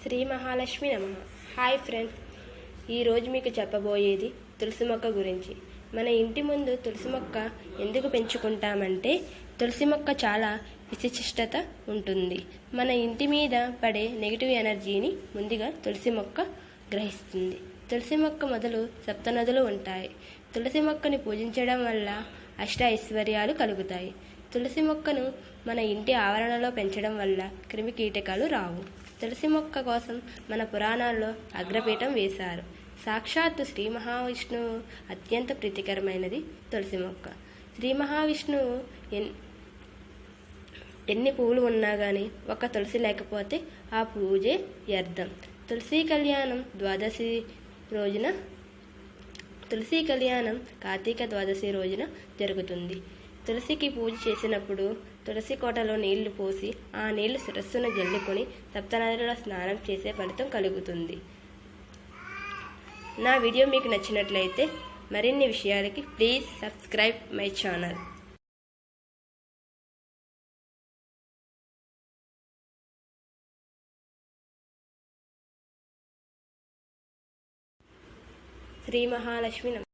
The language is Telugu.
శ్రీ మహాలక్ష్మి నమః. హాయ్ ఫ్రెండ్స్, ఈరోజు మీకు చెప్పబోయేది తులసి మొక్క గురించి. మన ఇంటి ముందు తులసి మొక్క ఎందుకు పెంచుకుంటామంటే తులసి మొక్క చాలా విశిష్టత ఉంటుంది. మన ఇంటి మీద పడే నెగిటివ్ ఎనర్జీని ముందుగా తులసి మొక్క గ్రహిస్తుంది. తులసి మొక్క మొదలు సప్తనదులు ఉంటాయి. తులసి మొక్కని పూజించడం వల్ల అష్ట ఐశ్వర్యాలు కలుగుతాయి. తులసి మొక్కను మన ఇంటి ఆవరణలో పెంచడం వల్ల క్రిమి కీటకాలు రావు. తులసి మొక్క కోసం మన పురాణాల్లో అగ్రపీఠం వేశారు. సాక్షాత్తు శ్రీ మహావిష్ణువు అత్యంత ప్రీతికరమైనది తులసి మొక్క. శ్రీ మహావిష్ణువు ఎన్ని పువ్వులు ఉన్నా కానీ ఒక తులసి లేకపోతే ఆ పూజే వ్యర్థం. తులసి కళ్యాణం కార్తీక ద్వాదశి రోజున జరుగుతుంది. తులసికి పూజ చేసినప్పుడు తులసి కోటలో నీళ్లు పోసి ఆ నీళ్లు శిరస్సున జల్లుకొని సప్తనదులలో స్నానం చేసే ఫలితం కలుగుతుంది. నా వీడియో మీకు నచ్చినట్లయితే మరిన్ని విషయాలకి please subscribe my channel. Shri Mahalakshmi నమః.